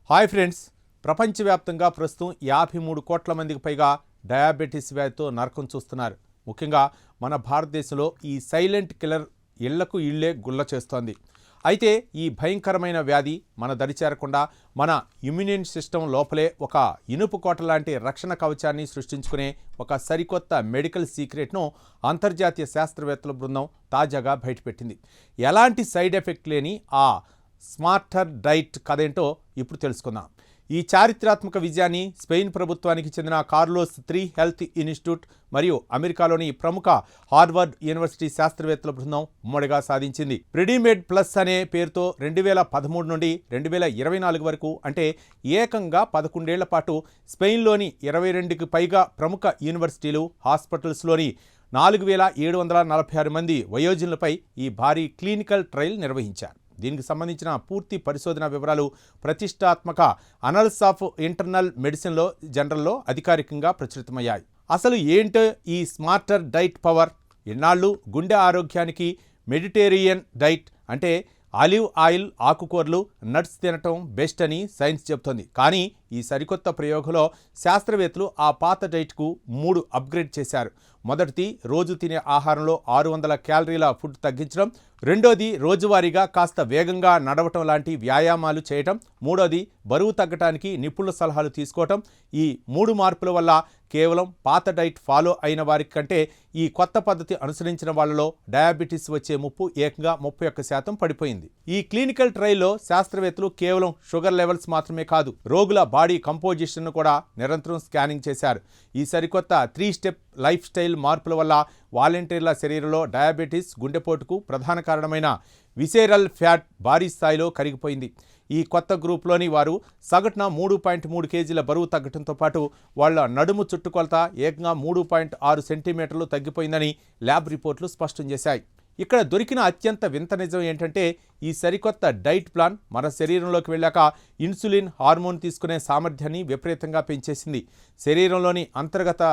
Hi friends, ప్రపంచవ్యాప్తంగా ప్రస్తుతం 53 కోట్ల మందికి పైగా డయాబెటీస్ వ్యాధితో నరకం చూస్తున్నారు. ముఖ్యంగా మన భారతదేశంలో ఈ సైలెంట్ కిల్లర్ ఇళ్లకు ఇళ్లే గుల్ల చేస్తోంది. అయితే ఈ భయంకరమైన వ్యాధి మన దరిచేరకుండా మన ఇమ్యూన్ సిస్టమ్ లోపలే ఒక ఇనుపు కోట లాంటి రక్షణ కవచాన్ని సృష్టించుకునే ఒక సరికొత్త మెడికల్ సీక్రెట్ను అంతర్జాతీయ శాస్త్రవేత్తల బృందం తాజాగా బయటపెట్టింది. ఎలాంటి సైడ్ ఎఫెక్ట్ లేని ఆ స్మార్టర్ డైట్ కథేంటో ఇప్పుడు తెలుసుకుందాం. ఈ చారిత్రాత్మక విజయాన్ని స్పెయిన్ ప్రభుత్వానికి చెందిన కార్లోస్ 3 హెల్త్ ఇన్స్టిట్యూట్ మరియు అమెరికాలోని ప్రముఖ హార్వర్డ్ యూనివర్సిటీ శాస్త్రవేత్తల బృందం ఉమ్మడిగా సాధించింది. ప్రిడిమేడ్ ప్లస్ అనే పేరుతో 2013 నుండి 2024 వరకు అంటే ఏకంగా 11 ఏళ్ల పాటు స్పెయిన్లోని 22కి పైగా ప్రముఖ యూనివర్సిటీలు, హాస్పిటల్స్లోని 4746 మంది వయోజనులపై ఈ భారీ క్లినికల్ ట్రయల్ నిర్వహించారు. దీనికి సంబంధించిన పూర్తి పరిశోధన వివరాలు ప్రతిష్టాత్మక అనల్స్ ఆఫ్ ఇంటర్నల్ మెడిసిన్లో జనరల్లో అధికారికంగా ప్రచురితమయ్యాయి. అసలు ఏంటో ఈ స్మార్టర్ డైట్ పవర్? ఇన్నాళ్ళు గుండె ఆరోగ్యానికి మెడిటేరియన్ డైట్ అంటే ఆలివ్ ఆయిల్, ఆకుకూరలు, నట్స్ తినటం బెస్ట్ అని సైన్స్ చెబుతోంది. కానీ ఈ సరికొత్త ప్రయోగంలో శాస్త్రవేత్తలు ఆ పాత డైట్కు 3 అప్గ్రేడ్ చేశారు. మొదటిది రోజు తినే ఆహారంలో 600 క్యాలరీల ఫుడ్ తగ్గించడం, రెండోది రోజువారీగా కాస్త వేగంగా నడవటం లాంటి వ్యాయామాలు చేయటం, మూడోది బరువు తగ్గటానికి నిపుణుల సలహాలు తీసుకోవటం. ఈ 3 మార్పుల వల్ల కేవలం పాత డైట్ ఫాలో అయిన వారి కంటే ఈ కొత్త పద్ధతి అనుసరించిన వాళ్ళలో డయాబెటీస్ వచ్చే ముప్పు ఏకంగా 31% పడిపోయింది. ఈ క్లినికల్ ట్రయల్లో శాస్త్రవేత్తలు కేవలం షుగర్ లెవెల్స్ మాత్రమే కాదు, రోగుల బాడీ కంపోజిషన్ను కూడా నిరంతరం స్కానింగ్ చేశారు. ఈ సరికొత్త 3 స్టెప్ లైఫ్ స్టైల్ మార్పుల వల్ల వాలంటీర్ల శరీరంలో డయాబెటీస్, గుండెపోటుకు ప్రధాన కారణమైన విసేరల్ ఫ్యాట్ భారీ స్థాయిలో కరిగిపోయింది. ఈ కొత్త గ్రూప్లోని వారు సగటున 3.3 కేజీల బరువు తగ్గడంతో పాటు వాళ్ళ నడుము చుట్టుకొలత ఏకంగా 3.6 సెంటీమీటర్లు తగ్గిపోయిందని ల్యాబ్ రిపోర్ట్లు స్పష్టం చేశాయి. ఇక్కడ దొరికిన అత్యంత వింత నిజం ఏంటంటే ఈ సరికొత్త డైట్ ప్లాన్ మన శరీరంలోకి వెళ్ళాక ఇన్సులిన్ హార్మోన్ తీసుకునే సామర్థ్యాన్ని విపరీతంగా పెంచేసింది. శరీరంలోని అంతర్గత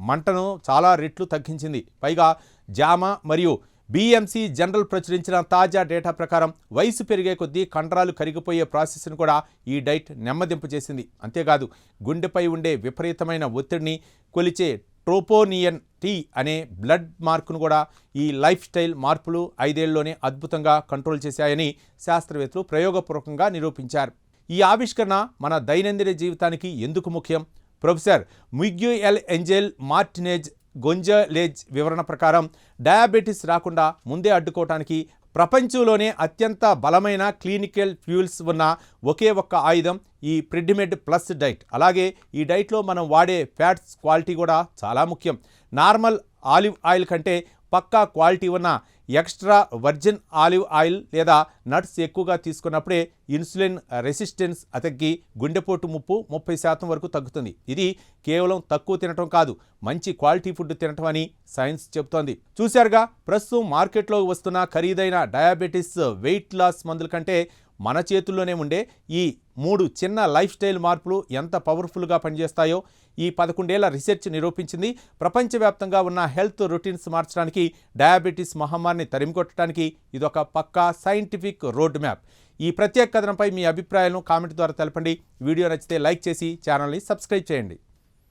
మంటను చాలా రెట్లు తగ్గించింది. పైగా జామా మరియు BMC జనరల్ ప్రచురించిన తాజా డేటా ప్రకారం వయసు పెరిగే కొద్దీ కండరాలు కరిగిపోయే ప్రాసెస్ను కూడా ఈ డైట్ నెమ్మదింపు చేసింది. అంతేకాదు గుండెపై ఉండే విపరీతమైన ఒత్తిడిని కొలిచే ట్రోపోనియన్ T అనే బ్లడ్ మార్కును కూడా ఈ లైఫ్ స్టైల్ మార్పులు 5 ఏళ్లలోనే అద్భుతంగా కంట్రోల్ చేశాయని శాస్త్రవేత్తలు ప్రయోగపూర్వకంగా నిరూపించారు. ఈ ఆవిష్కరణ మన దైనందిన జీవితానికి ఎందుకు ముఖ్యం? ప్రొఫెసర్ మిగ్యూయల్ ఏంజెల్ మార్టినేజ్ గొంజలేజ్ వివరణ ప్రకారం డయాబెటీస్ రాకుండా ముందే అడ్డుకోవటానికి ప్రపంచంలోనే అత్యంత బలమైన క్లినికల్ ఫ్యూల్స్ ఉన్న ఒకే ఒక్క ఆయుధం ఈ ప్రిడిమేడ్ ప్లస్ డైట్. అలాగే ఈ డైట్లో మనం వాడే ఫ్యాట్స్ క్వాలిటీ కూడా చాలా ముఖ్యం. నార్మల్ ఆలివ్ ఆయిల్ కంటే పక్కా క్వాలిటీ ఉన్న ఎక్స్ట్రా వర్జిన్ ఆలివ్ ఆయిల్ లేదా నట్స్ ఎక్కువగా తీసుకున్నప్పుడే ఇన్సులిన్ రెసిస్టెన్స్ తగ్గి గుండెపోటు ముప్పు 30% వరకు తగ్గుతుంది. ఇది కేవలం తక్కువ తినటం కాదు, మంచి క్వాలిటీ ఫుడ్ తినటం అని సైన్స్ చెబుతోంది. చూశారుగా, ప్రస్తుతం మార్కెట్లో వస్తున్న ఖరీదైన డయాబెటీస్ వెయిట్ లాస్ మందుల కంటే మన చేతుల్లోనే ఉండే ఈ 3 చిన్న లైఫ్ స్టైల్ మార్పులు ఎంత పవర్ఫుల్గా పనిచేస్తాయో ఈ 11 ఏళ్ల రీసెర్చ్ నిరూపించింది. ప్రపంచవ్యాప్తంగా ఉన్న హెల్త్ రొటీన్స్ మార్చడానికి, డయాబెటీస్ మహమ్మారిని తరిమికొట్టడానికి ఇదొక పక్కా సైంటిఫిక్ రోడ్ మ్యాప్. ఈ ప్రత్యేక కథనంపై మీ అభిప్రాయాలను కామెంట్ ద్వారా తెలపండి. వీడియో నచ్చితే లైక్ చేసి ఛానల్ని సబ్స్క్రైబ్ చేయండి.